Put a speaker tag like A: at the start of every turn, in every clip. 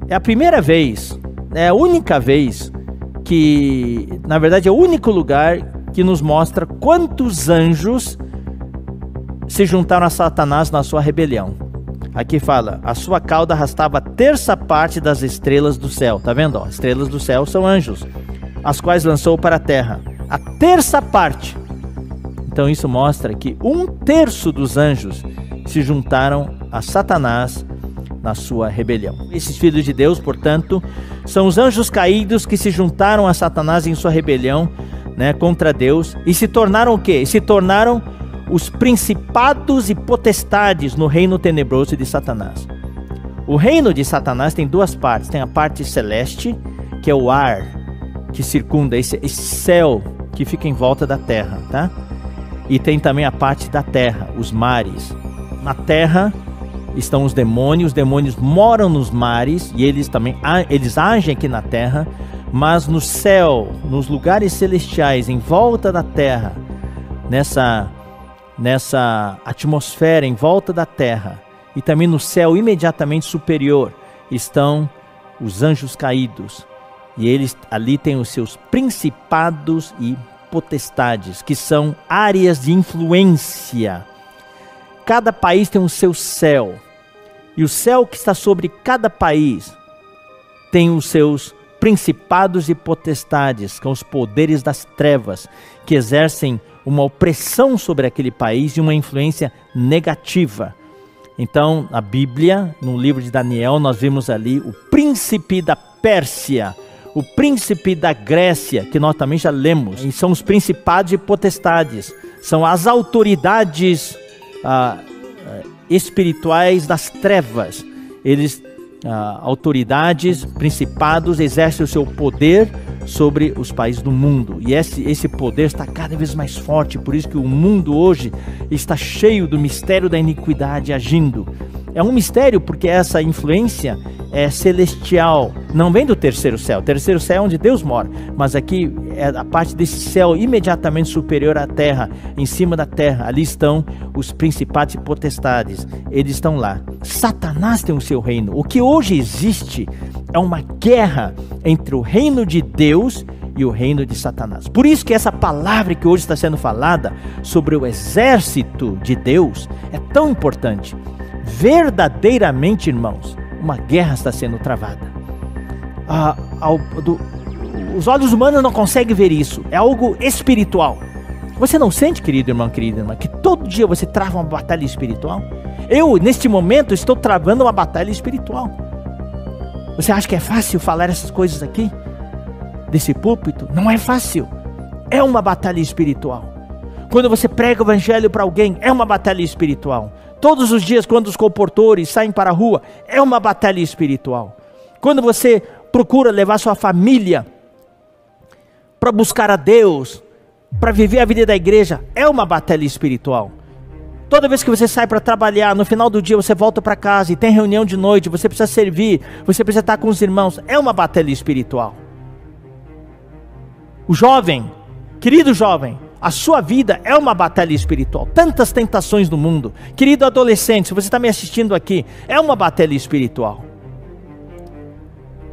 A: É a primeira vez, é a única vez que, na verdade, é o único lugar que nos mostra quantos anjos se juntaram a Satanás na sua rebelião. Aqui fala, a sua cauda arrastava a terça parte das estrelas do céu. Tá vendo? Ó, estrelas do céu são anjos, as quais lançou para a terra. A terça parte. Então isso mostra que 1/3 dos anjos se juntaram a Satanás na sua rebelião. Esses filhos de Deus, portanto, são os anjos caídos que se juntaram a Satanás em sua rebelião, né, contra Deus, e se tornaram o quê? Se tornaram os principados e potestades no reino tenebroso de Satanás. O reino de Satanás tem duas partes. Tem a parte celeste, que é o ar que circunda esse céu que fica em volta da terra, tá? E tem também a parte da terra, os mares. Na terra estão os demônios moram nos mares e eles agem aqui na terra, mas no céu, nos lugares celestiais em volta da terra, nessa atmosfera em volta da terra, e também no céu imediatamente superior estão os anjos caídos, e eles ali têm os seus principados e potestades, que são áreas de influência. Cada país tem o seu céu, e o céu que está sobre cada país tem os seus principados e potestades, com os poderes das trevas, que exercem uma opressão sobre aquele país e uma influência negativa. Então, na Bíblia, no livro de Daniel, nós vimos ali o príncipe da Pérsia, o príncipe da Grécia, que nós também já lemos, e são os principados e potestades, são as autoridades espirituais das trevas. Eles, autoridades, principados, exercem o seu poder sobre os países do mundo, e esse poder está cada vez mais forte. Por isso que o mundo hoje está cheio do mistério da iniquidade agindo. É um mistério porque essa influência é celestial, não vem do terceiro céu. O terceiro céu é onde Deus mora, mas aqui é a parte desse céu imediatamente superior à terra, em cima da terra. Ali estão os principados e potestades, eles estão lá. Satanás tem o seu reino. O que hoje existe é uma guerra entre o reino de Deus e o reino de Satanás. Por isso que essa palavra que hoje está sendo falada sobre o exército de Deus é tão importante. Verdadeiramente, irmãos, uma guerra está sendo travada. Os olhos humanos não conseguem ver isso. É algo espiritual. Você não sente, querido irmão, querida irmã, que todo dia você trava uma batalha espiritual? Eu, neste momento, estou travando uma batalha espiritual. Você acha que é fácil falar essas coisas aqui? Desse púlpito? Não é fácil. É uma batalha espiritual. Quando você prega o evangelho para alguém, é uma batalha espiritual. Todos os dias, quando os comportores saem para a rua, é uma batalha espiritual. Quando você procura levar sua família para buscar a Deus, para viver a vida da igreja, é uma batalha espiritual. Toda vez que você sai para trabalhar, no final do dia você volta para casa e tem reunião de noite, você precisa servir, você precisa estar com os irmãos, é uma batalha espiritual. O jovem, querido jovem, a sua vida é uma batalha espiritual. Tantas tentações no mundo. Querido adolescente, se você está me assistindo aqui, é uma batalha espiritual.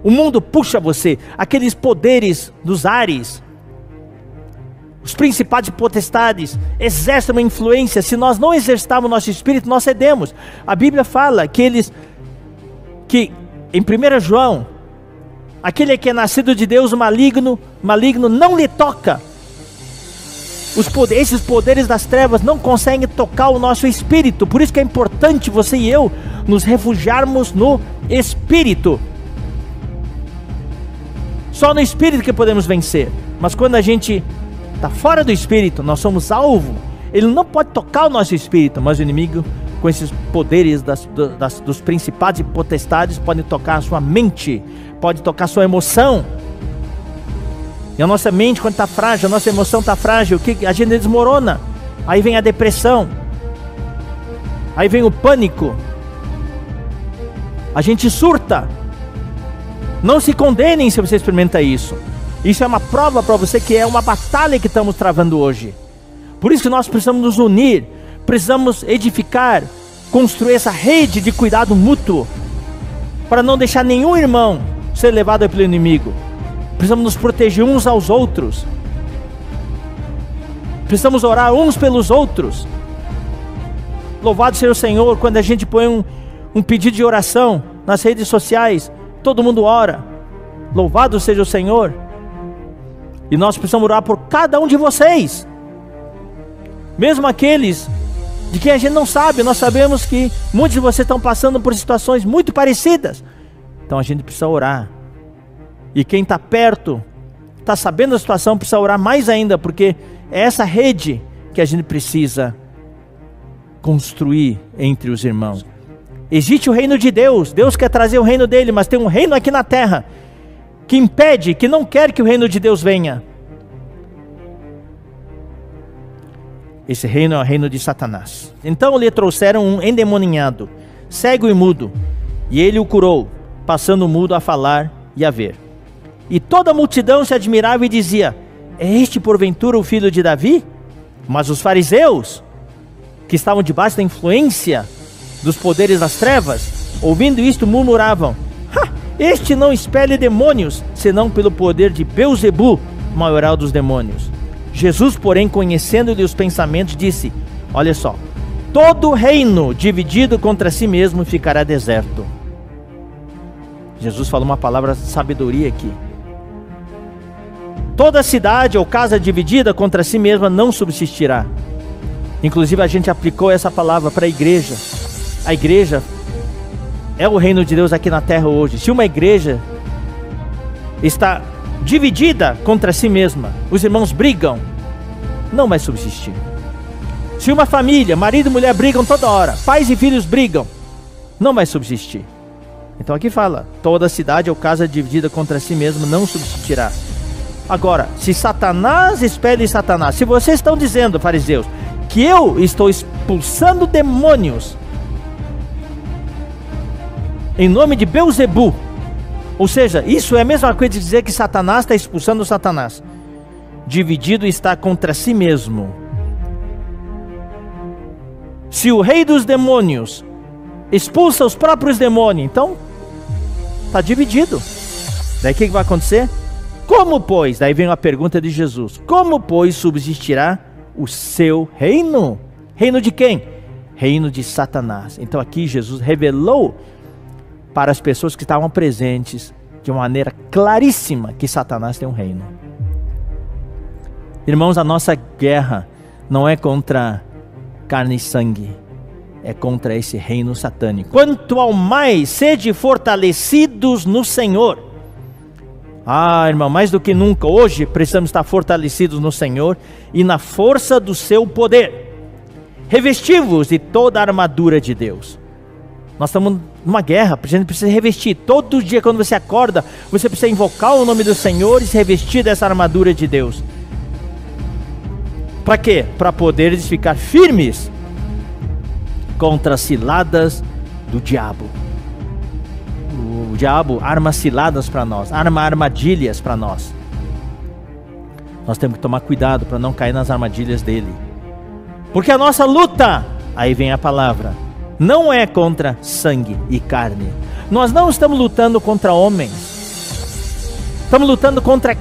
A: O mundo puxa você, aqueles poderes dos ares, os principados e potestades exercem uma influência. Se nós não exercitarmos o nosso espírito, nós cedemos. A Bíblia fala que em 1 João, aquele que é nascido de Deus, o maligno não lhe toca. Esses poderes das trevas não conseguem tocar o nosso espírito. Por isso que é importante você e eu nos refugiarmos no espírito. Só no espírito que podemos vencer. Mas quando a gente está fora do espírito, nós somos alvo. Ele não pode tocar o nosso espírito, mas o inimigo, com esses poderes dos principados e potestades, pode tocar a sua mente, pode tocar a sua emoção. E a nossa mente, quando está frágil, a nossa emoção está frágil, a gente desmorona. Aí vem a depressão, aí vem o pânico, a gente surta. Não se condenem se você experimenta isso. Isso é uma prova para você que é uma batalha que estamos travando hoje. Por isso que nós precisamos nos unir, precisamos edificar, construir essa rede de cuidado mútuo, para não deixar nenhum irmão ser levado pelo inimigo. Precisamos nos proteger uns aos outros. Precisamos orar uns pelos outros. Louvado seja o Senhor, quando a gente põe um pedido de oração nas redes sociais, todo mundo ora. Louvado seja o Senhor. E nós precisamos orar por cada um de vocês, mesmo aqueles de quem a gente não sabe. Nós sabemos que muitos de vocês estão passando por situações muito parecidas. Então a gente precisa orar. E quem está perto, está sabendo da situação, precisa orar mais ainda, porque é essa rede que a gente precisa construir entre os irmãos. Existe o reino de Deus. Deus quer trazer o reino dele, mas tem um reino aqui na terra que impede, que não quer que o reino de Deus venha. Esse reino é o reino de Satanás. Então lhe trouxeram um endemoniado, cego e mudo, e ele o curou, passando o mudo a falar e a ver. E toda a multidão se admirava e dizia: é este porventura o filho de Davi? Mas os fariseus, que estavam debaixo da influência dos poderes das trevas, ouvindo isto, murmuravam: este não expele demônios, senão pelo poder de Belzebu, maioral dos demônios. Jesus, porém, conhecendo-lhe os pensamentos, disse: olha só, todo reino dividido contra si mesmo ficará deserto. Jesus falou uma palavra de sabedoria aqui. Toda cidade ou casa dividida contra si mesma não subsistirá. Inclusive a gente aplicou essa palavra para a igreja. A igreja é o reino de Deus aqui na terra hoje. Se uma igreja está dividida contra si mesma, os irmãos brigam, não vai subsistir. Se uma família, marido e mulher brigam toda hora, pais e filhos brigam, não vai subsistir. Então aqui fala: toda cidade ou casa dividida contra si mesma não subsistirá. Agora, se Satanás expele Satanás, se vocês estão dizendo, fariseus, que eu estou expulsando demônios em nome de Belzebu, ou seja, isso é a mesma coisa de dizer que Satanás está expulsando Satanás. Dividido está contra si mesmo. Se o rei dos demônios expulsa os próprios demônios, então está dividido. Daí o que vai acontecer? Como, pois, daí vem a pergunta de Jesus: como, pois, subsistirá o seu reino? Reino de quem? Reino de Satanás. Então aqui Jesus revelou para as pessoas que estavam presentes de uma maneira claríssima que Satanás tem um reino. Irmãos, a nossa guerra não é contra carne e sangue, é contra esse reino satânico. Quanto ao mais, sede fortalecidos no Senhor. Irmão, mais do que nunca, hoje precisamos estar fortalecidos no Senhor e na força do seu poder. Revesti-vos de toda a armadura de Deus. Nós estamos numa guerra, a gente precisa revestir. Todo dia quando você acorda, você precisa invocar o nome do Senhor e se revestir dessa armadura de Deus. Para quê? Para poderes ficar firmes contra as ciladas do diabo. O diabo arma ciladas para nós, arma armadilhas para nós. Nós temos que tomar cuidado para não cair nas armadilhas dele. Porque a nossa luta, aí vem a palavra, não é contra sangue e carne. Nós não estamos lutando contra homens. Estamos lutando contra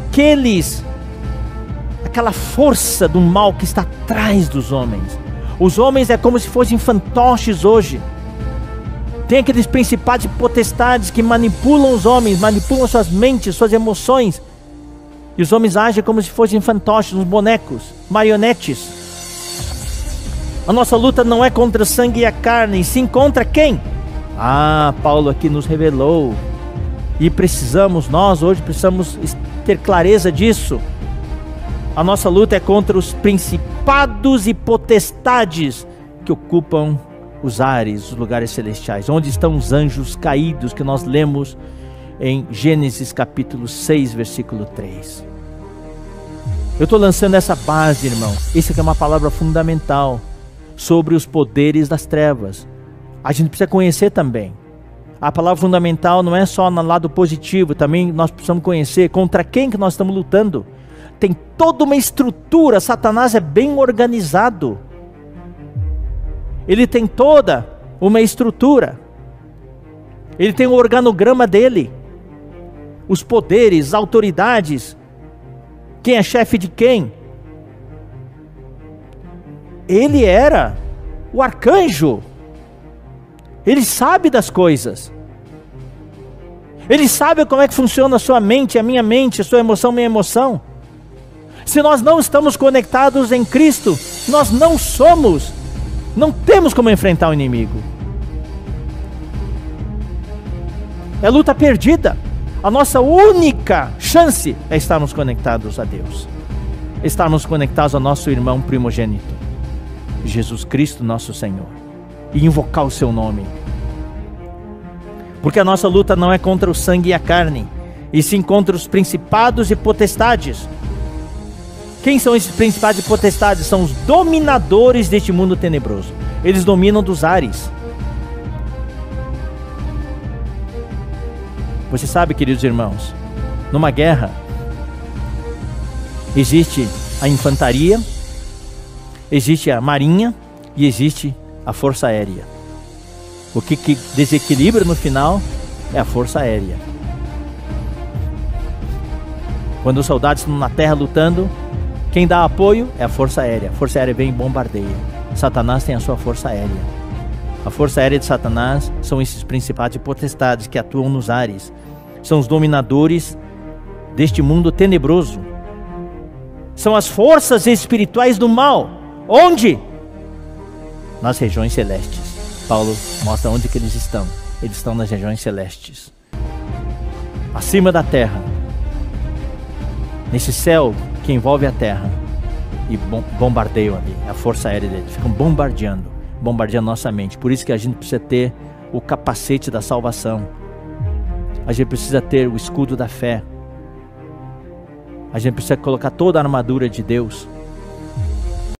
A: aquela força do mal que está atrás dos homens. Os homens é como se fossem fantoches hoje. Tem aqueles principados e potestades que manipulam os homens, manipulam suas mentes, suas emoções. E os homens agem como se fossem fantoches, uns bonecos, marionetes. A nossa luta não é contra o sangue e a carne, e sim contra quem? Paulo aqui nos revelou. E nós hoje precisamos ter clareza disso. A nossa luta é contra os principados e potestades que ocupam os ares, os lugares celestiais, onde estão os anjos caídos que nós lemos em Gênesis capítulo 6, versículo 3. Eu estou lançando essa base, irmão. Isso aqui é uma palavra fundamental sobre os poderes das trevas. A gente precisa conhecer também. A palavra fundamental não é só no lado positivo, também nós precisamos conhecer contra quem que nós estamos lutando. Tem toda uma estrutura. Satanás é bem organizado. Ele tem toda uma estrutura. Ele tem o organograma dele, os poderes, as autoridades, quem é chefe de quem. Ele era o arcanjo. Ele sabe das coisas. Ele sabe como é que funciona a sua mente, a minha mente, a sua emoção, a minha emoção. Se nós não estamos conectados em Cristo, nós não temos como enfrentar o inimigo. É luta perdida. A nossa única chance é estarmos conectados a Deus. Estarmos conectados ao nosso irmão primogênito, Jesus Cristo, nosso Senhor. E invocar o seu nome. Porque a nossa luta não é contra o sangue e a carne, e sim contra os principados e potestades. Quem são esses principados e potestades? São os dominadores deste mundo tenebroso. Eles dominam dos ares. Você sabe, queridos irmãos, numa guerra existe a infantaria, existe a marinha e existe a força aérea. O que desequilibra no final é a força aérea. Quando os soldados estão na terra lutando, quem dá apoio é a força aérea. A força aérea vem e bombardeia. Satanás tem a sua força aérea. A força aérea de Satanás são esses principados e potestades que atuam nos ares. São os dominadores deste mundo tenebroso. São as forças espirituais do mal. Onde? Nas regiões celestes. Paulo mostra onde que eles estão. Eles estão nas regiões celestes, acima da terra, nesse céu que envolve a terra. E bombardeiam ali, a força aérea deles. Ficam bombardeando nossa mente. Por isso que a gente precisa ter o capacete da salvação. A gente precisa ter o escudo da fé. A gente precisa colocar toda a armadura de Deus.